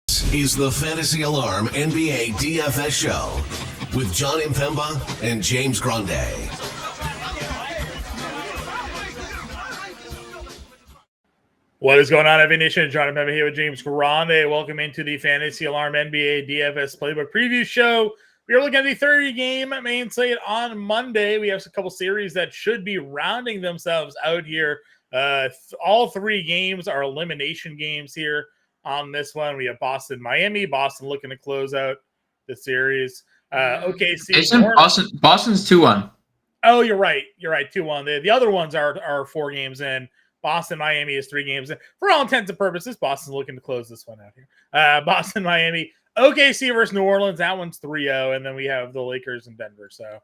Is the Fantasy Alarm NBA DFS show with John Impemba and James Grande. What is going on, FA Nation? John Impemba here with James Grande. Welcome into the Fantasy Alarm NBA DFS Playbook Preview Show. We are looking at the 30-game main slate on Monday. We have a couple series that should be rounding themselves out here. All three games are elimination games here. On this one, we have Boston, Miami. Boston looking to close out the series. OKC. Boston's 2-1. Oh, you're right. You're right. 2-1. The other ones are 4 games in. Boston, Miami is 3 games in. For all intents and purposes, Boston's looking to close this one out here. Boston, Miami. OKC versus New Orleans. That one's 3-0. And then we have the Lakers and Denver. So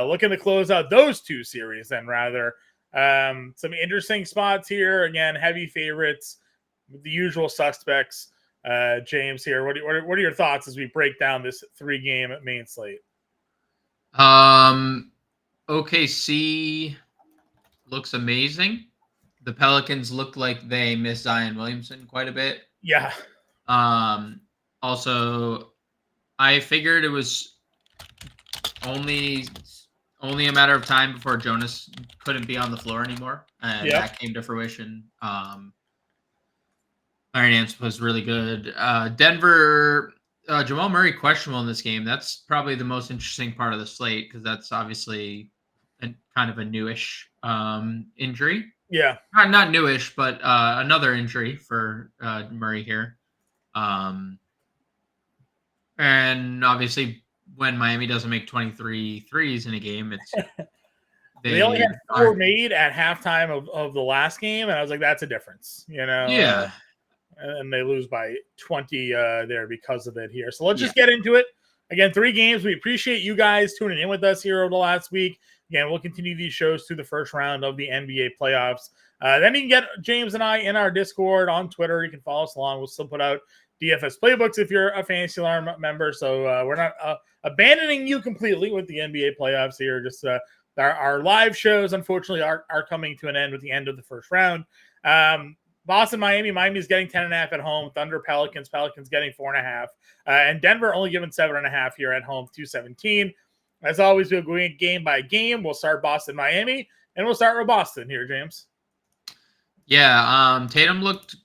looking to close out those 2 series then, rather. Some interesting spots here. Again, heavy favorites. The usual suspects. James here. What are your thoughts as we break down this 3-game main slate? OKC looks amazing. The Pelicans look like they miss Zion Williamson quite a bit. Yeah. Also, I figured it was only a matter of time before Jonas couldn't be on the floor anymore, and that came to fruition. Iron Ants was really good. Denver, Jamal Murray questionable in this game. That's probably the most interesting part of the slate because that's obviously kind of a newish injury. Yeah. Not newish, but another injury for Murray here. And obviously when Miami doesn't make 23 threes in a game, it's they only had 4 made at halftime of the last game, and I was like, that's a difference, you know? Yeah. And they lose by 20 there because of it here. So let's just get into it. Again, 3 games. We appreciate you guys tuning in with us here over the last week. Again, we'll continue these shows through the first round of the NBA playoffs. Then you can get James and I in our Discord on Twitter. You can follow us along. We'll still put out DFS playbooks if you're a Fantasy Alarm member. So we're not abandoning you completely with the NBA playoffs here. Just our live shows, unfortunately, are coming to an end with the end of the first round. Boston, Miami. Miami's getting 10.5 at home. Thunder, Pelicans getting 4.5. And Denver only giving 7.5 here at home, 217. As always, we'll go game by game. We'll start Boston, Miami, and we'll start with Boston here, James. Yeah, Tatum looked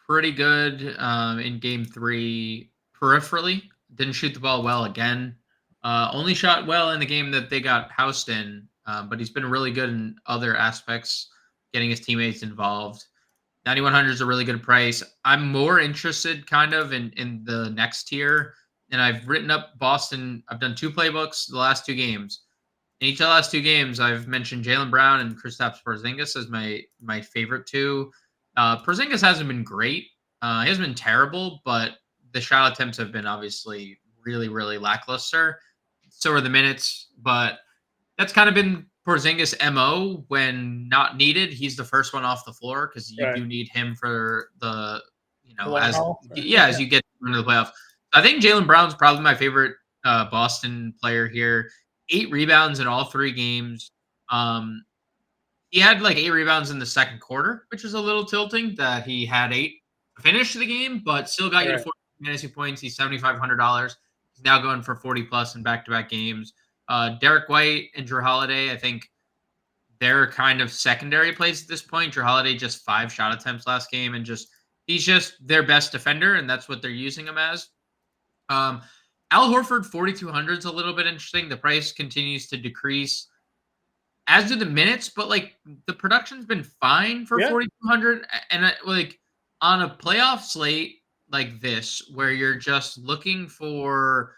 pretty good in game 3 peripherally. Didn't shoot the ball well again. Only shot well in the game that they got housed in, but he's been really good in other aspects, getting his teammates involved. 9,100 is a really good price. I'm more interested kind of in the next tier. And I've written up Boston. I've done 2 playbooks the last 2 games. In each of the last 2 games, I've mentioned Jaylen Brown and Kristaps Porzingis as my favorite 2. Porzingis hasn't been great. He hasn't been terrible, but the shot attempts have been obviously really, really lackluster. So are the minutes, but that's kind of been Porzingis' MO when not needed. He's the first one off the floor because you do need him for the, as you get into the playoffs. I think Jaylen Brown's probably my favorite Boston player here. 8 rebounds in all 3 games. He had like 8 rebounds in the second quarter, which is a little tilting that he had 8 to finish the game, but still got you to 40 fantasy points. He's $7,500. He's now going for 40 plus in back-to-back games. Derek White and Jrue Holiday, I think they're kind of secondary plays at this point. Jrue Holiday just 5 shot attempts last game, and he's just their best defender, and that's what they're using him as. Al Horford 4,200 is a little bit interesting. The price continues to decrease, as do the minutes, but like the production's been fine for 4,200. And like on a playoff slate like this, where you're just looking for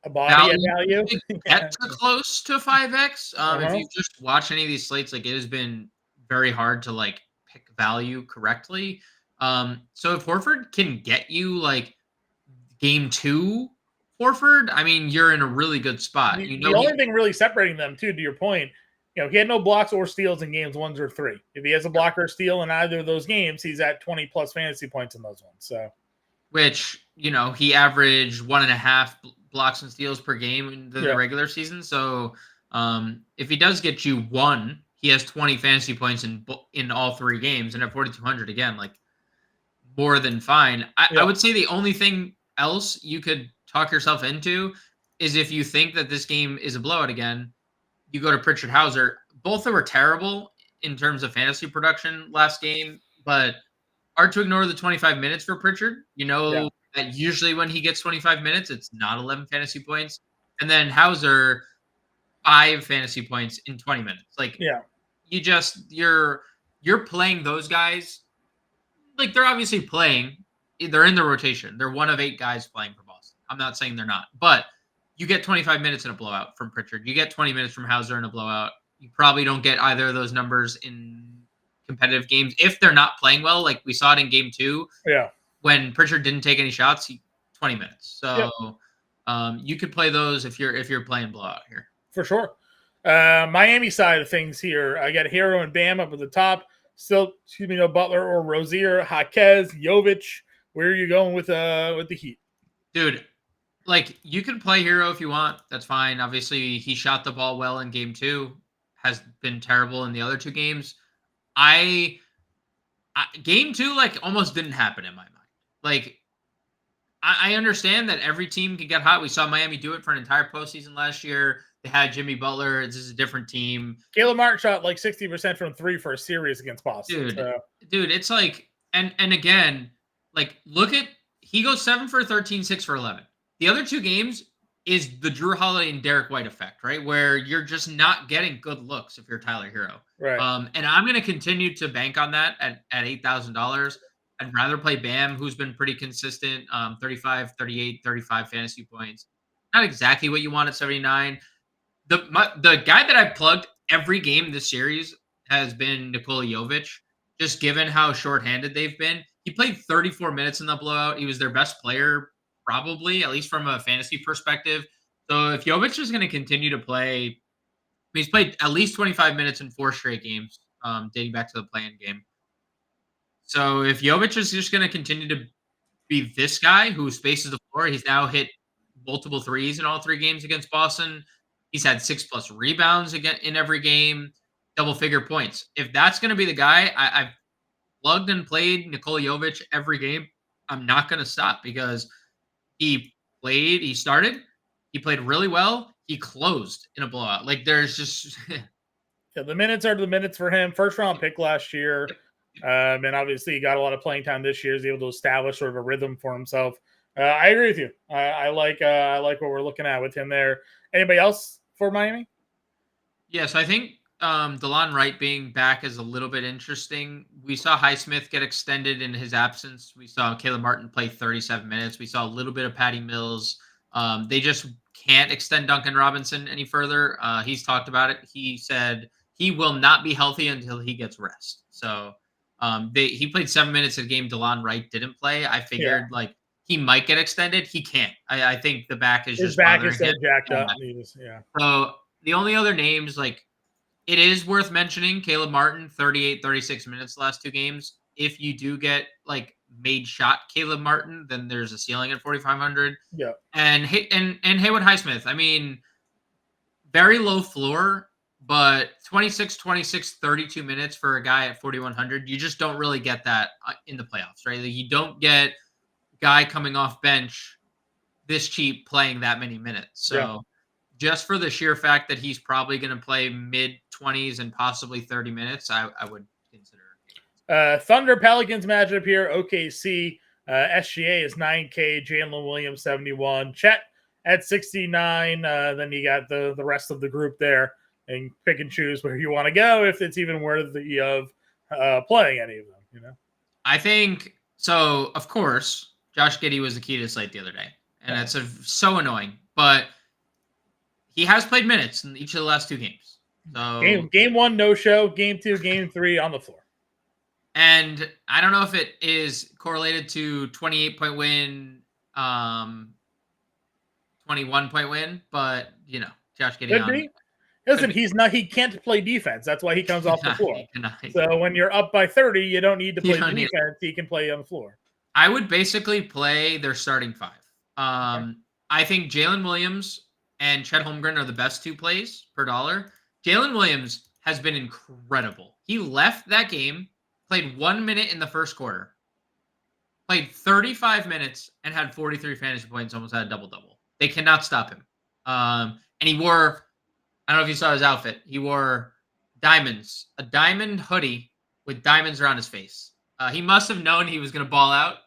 a body value, get to close to 5x. If you just watch any of these slates, like it has been very hard to like pick value correctly. So if Horford can get you like game 2 Horford, I mean, you're in a really good spot. The only thing really separating them, too, to your point, he had no blocks or steals in games 1 or 3. If he has a block or steal in either of those games, he's at 20 plus fantasy points in those ones. So, which he averaged 1.5 blocks and steals per game in the regular season. So, if he does get you 1, he has 20 fantasy points in all 3 games, and at 4,200 again, like more than fine. I would say the only thing else you could talk yourself into is if you think that this game is a blowout again, you go to Pritchard Hauser. Both of them were terrible in terms of fantasy production last game, but hard to ignore the 25 minutes for Pritchard. You Yeah. know that usually when he gets 25 minutes, it's not 11 fantasy points. And then Hauser, 5 fantasy points in 20 minutes. Like Yeah. you're playing those guys. Like they're obviously playing. They're in the rotation. They're one of 8 guys playing for Boston. I'm not saying they're not, but you get 25 minutes in a blowout from Pritchard. You get 20 minutes from Hauser in a blowout. You probably don't get either of those numbers in competitive games if they're not playing well. Like we saw it in game 2 Yeah. when Pritchard didn't take any shots. 20 minutes. So Yep. you could play those if you're playing blowout here. For sure. Miami side of things here. I got Hero and Bam up at the top. Still, no Butler or Rozier, Jaquez, Jovic. Where are you going with the Heat? Dude, like you can play Hero if you want. That's fine. Obviously, he shot the ball well in game 2. Has been terrible in the other 2 games. Game 2 like almost didn't happen in my mind. Like I understand that every team can get hot. We saw Miami do it for an entire postseason last year. They had Jimmy Butler. This is a different team. Caleb Martin shot like 60% from 3 for a series against Boston. Dude, it's like, and again, like look at, he goes 7 for 13, 6 for 11. The other 2 games is the Drew Holiday and Derek White effect, right? Where you're just not getting good looks if you're Tyler Hero. Right. And I'm going to continue to bank on that at $8,000. I'd rather play Bam, who's been pretty consistent, 35, 38, 35 fantasy points. Not exactly what you want at 79. The guy that I plugged every game this series has been Nikola Jovic, just given how shorthanded they've been. He played 34 minutes in the blowout. He was their best player, probably, at least from a fantasy perspective. So if Jovic is going to continue to play, he's played at least 25 minutes in 4 straight games, dating back to the play-in game. So if Jovic is just going to continue to be this guy who spaces the floor, he's now hit multiple threes in all 3 games against Boston. He's had 6+ rebounds again in every game, double-figure points. If that's going to be the guy, I've plugged and played Nikola Jovic every game. I'm not going to stop because he started, he played really well, he closed in a blowout. Like there's just the minutes are the minutes for him. First round pick last year. And obviously he got a lot of playing time this year. He's able to establish sort of a rhythm for himself. I agree with you. I like what we're looking at with him there. Anybody else for Miami? Yes, I think DeLon Wright being back is a little bit interesting. We saw Highsmith get extended in his absence. We saw Caleb Martin play 37 minutes. We saw a little bit of Patty Mills. They just can't extend Duncan Robinson any further. He's talked about it. He said he will not be healthy until he gets rest. So he played 7 minutes of the game DeLon Wright didn't play. I figured like he might get extended. He can't. I think the back is his just back is so him. jacked up. So the only other names, like it is worth mentioning, Caleb Martin, 38, 36 minutes the last 2 games. If you do get like made shot Caleb Martin, then there's a ceiling at 4,500. Yeah. And Haywood Highsmith, I mean, very low floor, but 26, 32 minutes for a guy at 4,100. You just don't really get that in the playoffs, right? Like, you don't get guy coming off bench this cheap playing that many minutes. So just for the sheer fact that he's probably going to play mid 20s and possibly 30 minutes, I would consider. Thunder Pelicans matchup here. OKC SGA is 9K. Jalen Williams 71. Chet at 69. Then you got the rest of the group there, and pick and choose where you want to go if it's even worthy of playing any of them. I think so. Of course, Josh Giddey was the key to the slate the other day, and it's so annoying, but he has played minutes in each of the last 2 games. So game 1, no show. Game 2, game 3 on the floor. And I don't know if it is correlated to 28-point win, 21-point win, but Josh Giddey. Could be. Listen, he can't play defense. That's why he comes off the floor. So when you're up by 30, you don't need to play defense. He can play on the floor. I would basically play their starting 5. I think Jalen Williams and Chet Holmgren are the best 2 plays per dollar. Jalen Williams has been incredible. He left that game, played 1 minute in the first quarter, played 35 minutes and had 43 fantasy points, almost had a double-double. They cannot stop him. And he wore, I don't know if you saw his outfit. He wore diamonds, a diamond hoodie with diamonds around his face. He must have known he was going to ball out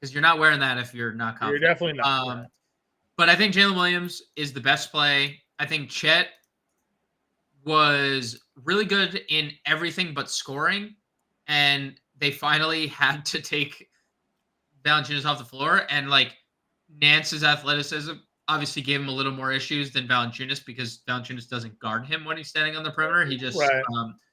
because you're not wearing that if you're not confident. You're definitely not. But I think Jalen Williams is the best play. I think Chet was really good in everything but scoring, and they finally had to take Valanciunas off the floor. And like Nance's athleticism obviously gave him a little more issues than Valanciunas because Valanciunas doesn't guard him when he's standing on the perimeter. He just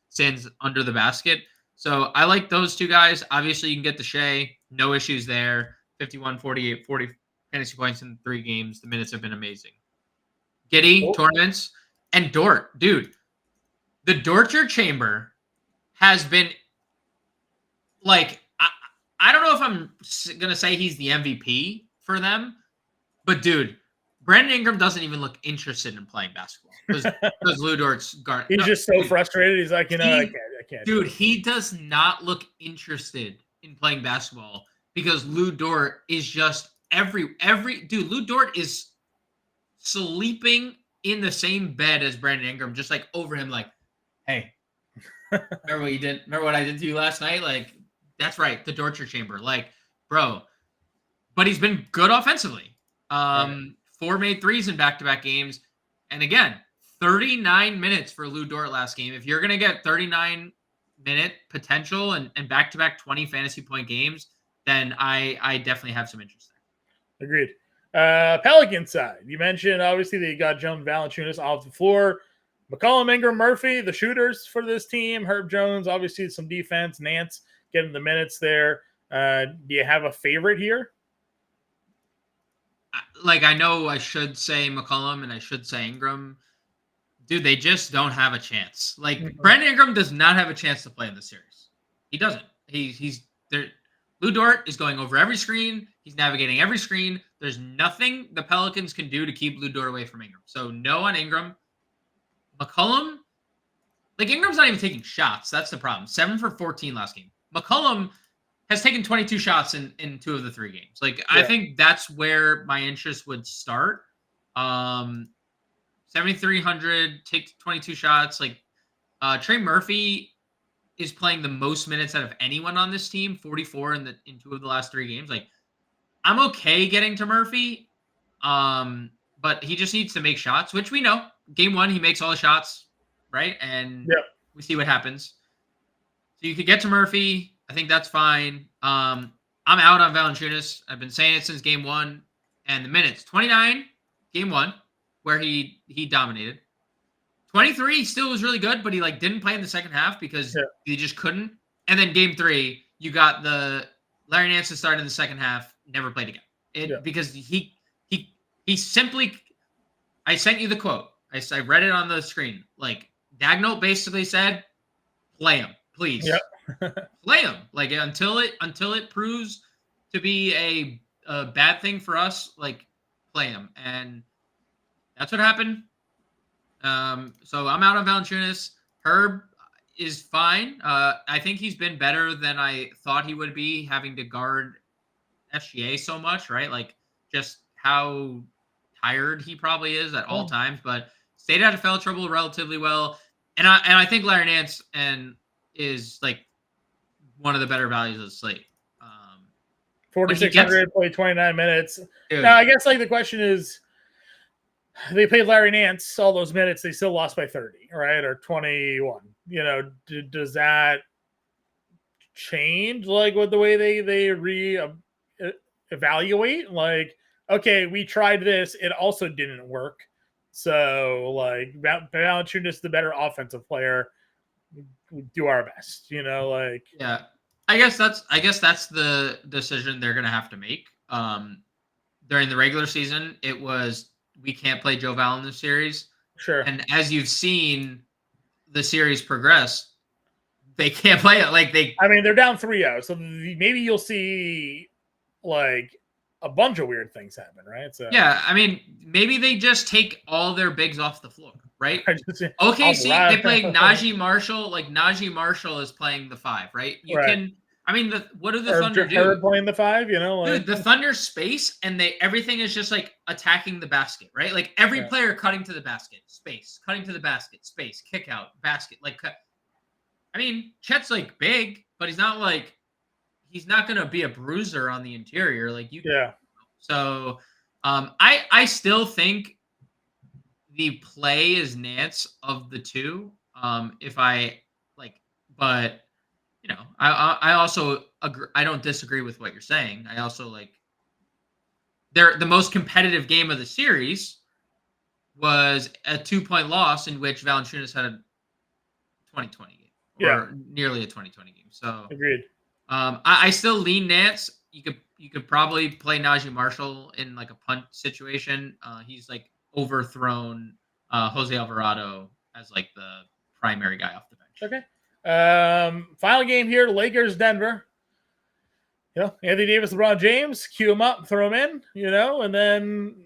stands under the basket. So I like those two guys. Obviously, you can get the Shea. No issues there. 51, 48, 40 fantasy points in 3 games. The minutes have been amazing. Giddey, tournaments, and Dort. Dude, the Dortcher chamber has been like, I don't know if I'm going to say he's the MVP for them, but dude, Brandon Ingram doesn't even look interested in playing basketball because Lou Dort's guard. He's just so frustrated. He's like, I can't. Dude, he does not look interested in playing basketball because Lou Dort is just dude, Lou Dort is sleeping in the same bed as Brandon Ingram, just like over him, like, hey, remember what you did? Remember what I did to you last night? Like, that's right, the torture chamber. Like, bro. But he's been good offensively. 4 made threes in back-to-back games. And again, 39 minutes for Lou Dort last game. If you're going to get 39-minute potential and back-to-back 20 fantasy point games, then I definitely have some interest there. Agreed. Pelican side, you mentioned obviously they got Jones Valanciunas off the floor. McCollum, Ingram, Murphy, the shooters for this team. Herb Jones, obviously some defense. Nance getting the minutes there. Do you have a favorite here? Like, I know I should say McCollum and I should say Ingram. Dude, they just don't have a chance. Like, Brandon Ingram does not have a chance to play in the series. He doesn't. He's there. Lou Dort is going over every screen. He's navigating every screen. There's nothing the Pelicans can do to keep Lou Dort away from Ingram. So no on Ingram. McCollum, like Ingram's not even taking shots. That's the problem. 7 for 14 last game. McCollum has taken 22 shots in 2 of the 3 games. Like, yeah. I think that's where my interest would start. 7,300, take 22 shots. Like, Trey Murphy is playing the most minutes out of anyone on this team, 44 in 2 of the last 3 games. Like, I'm okay getting to Murphy, but he just needs to make shots, which we know. Game 1, he makes all the shots, right? And we see what happens. So you could get to Murphy. I think that's fine. I'm out on Valanciunas. I've been saying it since game 1. And the minutes, 29, game 1, where he dominated. 23 still was really good, but he didn't play in the second half because he just couldn't. And then game 3, you got the Larry Nance started in the second half, never played again. Because he simply, I sent you the quote. I read it on the screen. Like, Dagnall basically said, play him, please. Play him. Like, until it proves to be a bad thing for us, like, play him. And that's what happened. So I'm out on Valanciunas. Herb is fine. I think he's been better than I thought he would be, having to guard SGA so much, right? Like, just how tired he probably is at all times, but stayed out of foul trouble relatively well. And I think Larry Nance is like one of the better values of the slate. 4,600, played 29 minutes. Now, I guess the question is, they played Larry Nance all those minutes. They still lost by 30, right? Or 21. Does that change with the way they evaluate? Like, okay, we tried this. It also didn't work. So, Valanciunas, the better offensive player, we do our best. Yeah. I guess that's the decision they're gonna have to make. During the regular season, it was we can't play Joe Val in this series. Sure. And as you've seen the series progress, they can't play it. They're down 3-0, so maybe you'll see a bunch of weird things happen, right? So yeah, maybe they just take all their bigs off the floor, right? OKC, they play Najee Marshall. Like, Najee Marshall is playing the 5, right? I mean, what do the Or Thunder do? Herb playing the 5, Dude, the Thunder space, and everything is just like attacking the basket, right? Like every player cutting to the basket, space, cutting to the basket, space, kick out, basket. Like, I mean, Chet's like big, but he's not gonna be a bruiser on the interior. Like you, So, I still think the play is Nance of the two. If I like, but I also agree. I don't disagree with what you're saying. I also like the most competitive game of the series was a 2-point loss in which Valanciunas had a 2020 game or nearly a 2020 game. So agreed. I still lean Nance. You could probably play Najee Marshall in like a punt situation. He's like overthrown Jose Alvarado as like the primary guy off the bench. Okay. Final game here: Lakers Denver. Anthony Davis, LeBron James, cue him up, throw him in. And then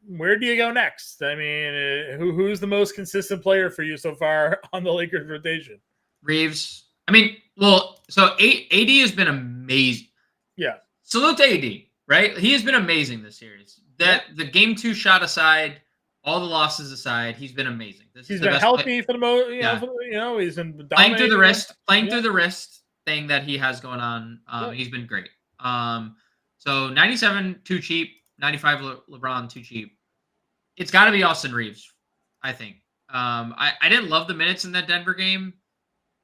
where do you go next? I mean, who's the most consistent player for you so far on the Lakers rotation? Reeves. I mean, well, so AD has been amazing. Yeah. Salute to AD, right? He has been amazing this series. The game 2 shot aside, all the losses aside, he's been amazing. He's been healthy for the most. He's been playing through the wrist thing that he has going on. He's been great. So 97 too cheap, 95 LeBron too cheap. It's got to be Austin Reeves, I think. I didn't love the minutes in that Denver game,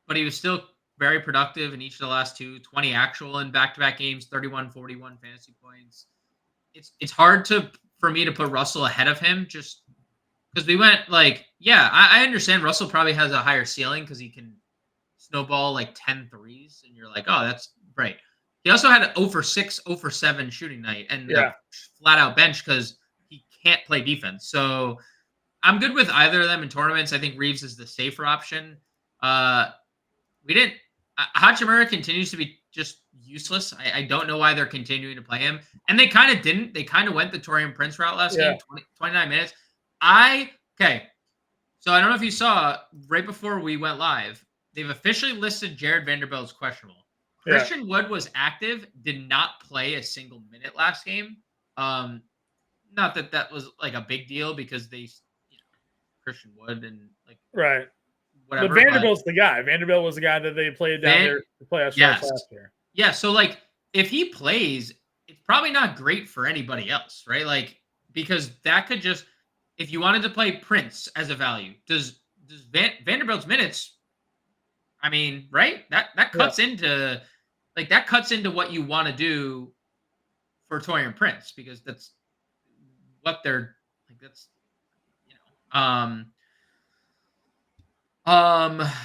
but he was still very productive in each of the last 20 actual in back-to-back games, 31, 41 fantasy points. It's hard for me to put Russell ahead of him just because we went I understand Russell probably has a higher ceiling because he can snowball like 10 threes and you're like, oh, that's great. He also had an 0 for 6, 0 for 7 shooting night and flat out bench because he can't play defense. So I'm good with either of them in tournaments. I think Reeves is the safer option. Hachimura continues to be just useless. I don't know why they're continuing to play him. And they kind of didn't. They kind of went the Taurean Prince route last game, 29 minutes. So I don't know if you saw, right before we went live, they've officially listed Jared Vanderbilt as questionable. Christian Wood was active, did not play a single minute last game. Not that was like a big deal because Christian Wood and whatever. But Vanderbilt's the guy. Vanderbilt was the guy that they played down there to play us last year. Yeah, so if he plays, it's probably not great for anybody else, right? Because that could just, if you wanted to play Prince as a value, does Vanderbilt's minutes, I mean, right? That cuts into what you want to do for Taurean Prince because that's what they're like. That's I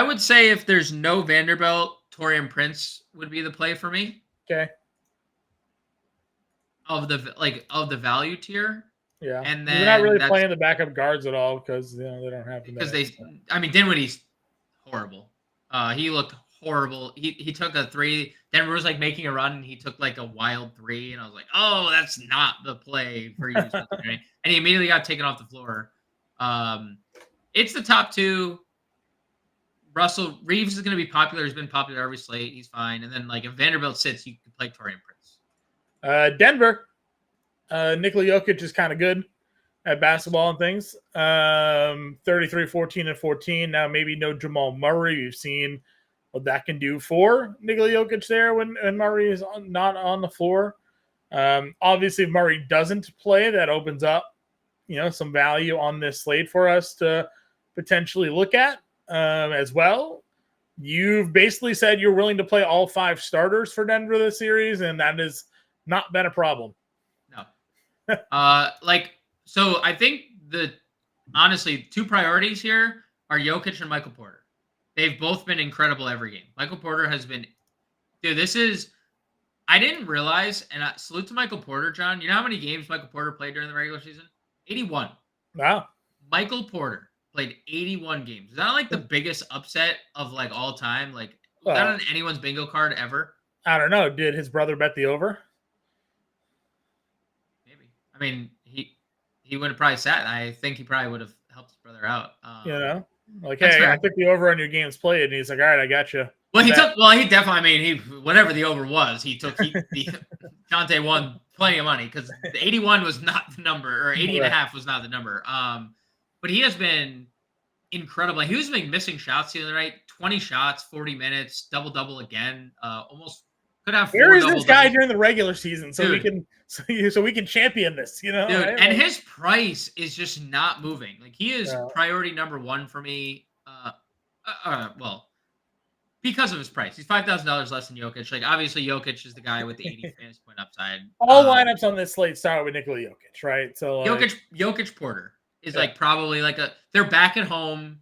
would say if there's no Vanderbilt, Taurean Prince would be the play for me. Okay. Of the value tier. Yeah. And then they're not really playing the backup guards at all because they don't have to. Because Dinwiddie's horrible. He looked horrible. He took a 3. Denver was making a run and he took a wild 3 and I was like, oh, that's not the play for you. And he immediately got taken off the floor. It's the top 2. Russell Reeves is going to be popular. He's been popular every slate. He's fine. And then if Vanderbilt sits, you can play Taurean Prince. Denver. Nikola Jokic is kind of good at basketball and things. 33, 14, and 14. Now maybe no Jamal Murray. You've seen what that can do for Nikola Jokic there when Murray is not on the floor. Obviously, if Murray doesn't play, that opens up some value on this slate for us to potentially look at as well. You've basically said you're willing to play all 5 starters for Denver this series, and that has not been a problem. No. So I think honestly, 2 priorities here are Jokic and Michael Porter. They've both been incredible every game. Michael Porter has been, I didn't realize, and salute to Michael Porter, John. You know how many games Michael Porter played during the regular season? 81. Wow. Michael Porter played 81 games. Is that the biggest upset of all time? Was that on anyone's bingo card ever? I don't know. Did his brother bet the over? Maybe. I mean, he would have probably sat. I think he probably would have helped his brother out. Hey, I took the over on your games played, and he's like, all right, I got you. Well, he definitely, I mean, whatever the over was, Dante won plenty of money because the 81 was not the number, or 80 and a half was not the number. But he has been incredible. He was missing shots the other night, 20 shots, 40 minutes, double again. Almost could have 4 Where is double this guy doubles. during the regular season so Dude. we can champion this, Dude, right? and his price is just not moving. Like, he is priority number 1 for me. Well, because of his price. He's $5,000 less than Jokic. Like, obviously, Jokic is the guy with the 80 fantasy point upside. All lineups on this slate start with Nikola Jokic, right? So Jokic Porter is like probably like they're back at home.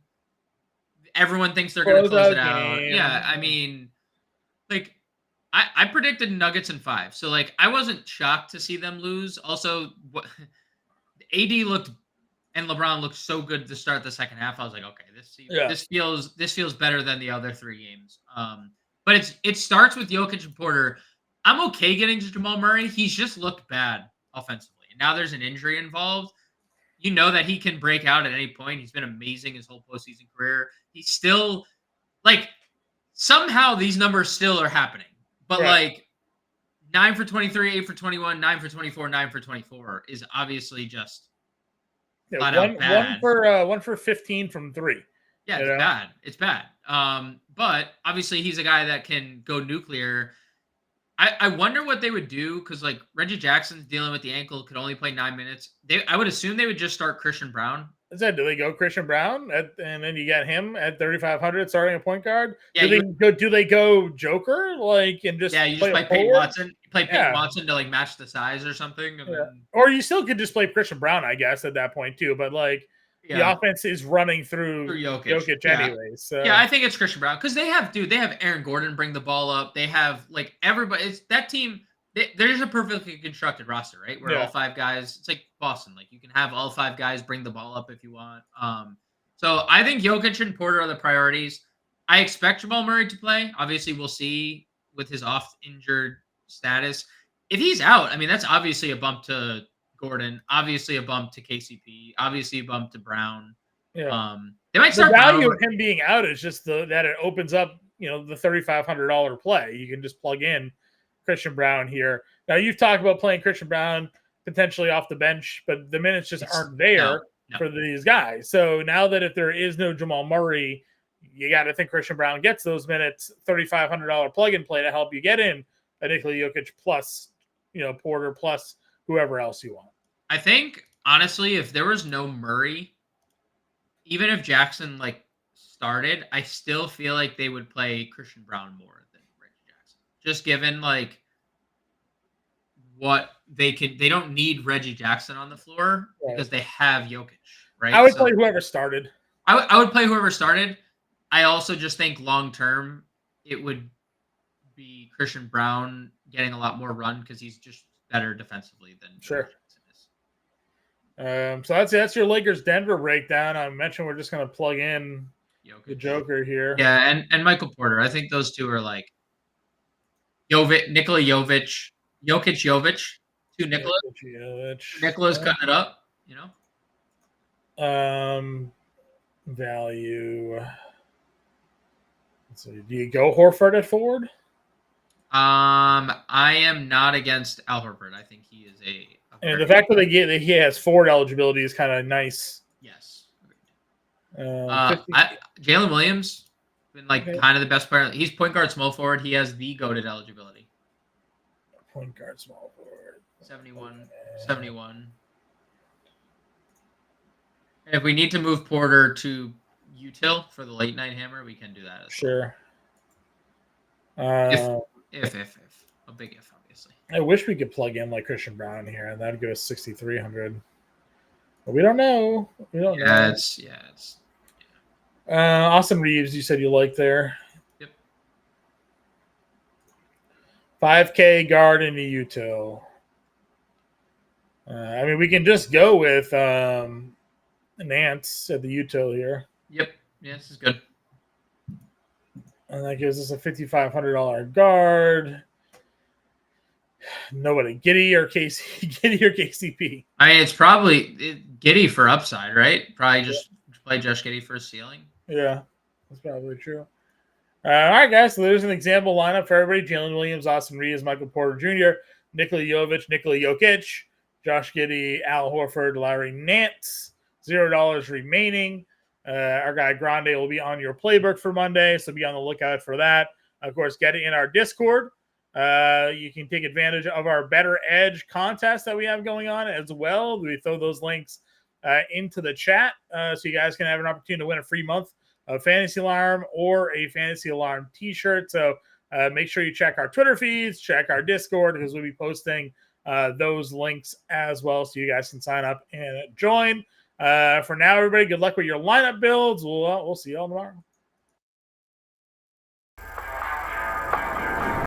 Everyone thinks they're going to close it out. Game. Yeah, I mean, like, I predicted Nuggets in 5. So, like, I wasn't shocked to see them lose. Also, AD looked and LeBron looked so good to start the second half. I was like, okay, this feels better than the other 3 games. But it starts with Jokic and Porter. I'm okay getting to Jamal Murray. He's just looked bad offensively. And now there's an injury involved. You know that he can break out at any point. He's been amazing his whole postseason career. He's still, like, somehow these numbers still are happening. But like 9 for 23, 8 for 21, 9 for 24, 9 for 24 is obviously just bad. One for 15 from 3. Yeah, it's bad. It's bad. But obviously he's a guy that can go nuclear. I wonder what they would do, because like Reggie Jackson's dealing with the ankle, could only play 9 minutes. I would assume they would just start Christian Brown. Do they go Christian Brown and then you get him at 3,500 starting a point guard? Yeah, do they go Joker and just you just play Peyton Watson? You play Peyton Watson to like match the size or something, or you still could just play Christian Brown, I guess, at that point too. But like the offense is running through Jokic anyways. So. Yeah, I think it's Christian Brown because they have Aaron Gordon bring the ball up. They have like everybody. It's that team. There's a perfectly constructed roster, right? Where all 5 guys, it's like Boston. Like, you can have all 5 guys bring the ball up if you want. So I think Jokic and Porter are the priorities. I expect Jamal Murray to play. Obviously, we'll see with his injured status. If he's out, I mean, that's obviously a bump to Gordon, obviously a bump to KCP, obviously a bump to Brown. Yeah. They might start the value of him being out is just that it opens up, the $3,500 play. You can just plug in Christian Brown here. Now, you've talked about playing Christian Brown potentially off the bench, but the minutes just aren't there for these guys. So now that if there is no Jamal Murray, you got to think Christian Brown gets those minutes, $3,500 plug-and play to help you get in a Nikola Jokic plus, Porter plus whoever else you want. I think, honestly, if there was no Murray, even if Jackson, started, I still feel like they would play Christian Brown more. Just given what they don't need Reggie Jackson on the floor because they have Jokic, right? I would play whoever started. I would play whoever started. I also just think long term it would be Christian Brown getting a lot more run because he's just better defensively than Jackson is. So that's your Lakers Denver breakdown. I mentioned we're just going to plug in the Joker here. Yeah, and Michael Porter. I think those two are like Nikola Jovic, to Nikola. Nikola's cutting it up, Value. So do you go Horford at forward? I am not against Al Horford. I think he is and the fact that he has forward eligibility is kind of nice. Yes. Jalen Williams been kind of the best player. He's point guard, small forward. He has the goated eligibility. Point guard, small forward. 71. And if we need to move Porter to util for the late night hammer, we can do that as well. If a big if, obviously. I wish we could plug in like Christian Brown here, and that'd give us 6,300. But we don't know. Know. Austin Reeves, you said you liked there. Yep. 5K guard in the util. I mean, we can just go with Nance at the util here. Yep. Yeah, this is good. And that gives us a $5,500 guard. Nobody. Giddy or KCP? I mean, it's probably Giddy for upside, right? Probably just play Josh Giddy for a ceiling. Yeah, that's probably true. All right, guys. So there's an example lineup for everybody: Jalen Williams, Austin Reeves, Michael Porter Jr., Nikola Jovic, Nikola Jokic, Josh Giddey, Al Horford, Larry Nance. $0 remaining. Our guy Grande will be on your playbook for Monday, so be on the lookout for that. Of course, get in our Discord. You can take advantage of our Better Edge contest that we have going on as well. We throw those links into the chat so you guys can have an opportunity to win a free month of Fantasy Alarm or a Fantasy Alarm t-shirt. So make sure you check our Twitter feeds, check our Discord, because we'll be posting those links as well so you guys can sign up and join. For now, everybody, good luck with your lineup builds. We'll see you all tomorrow.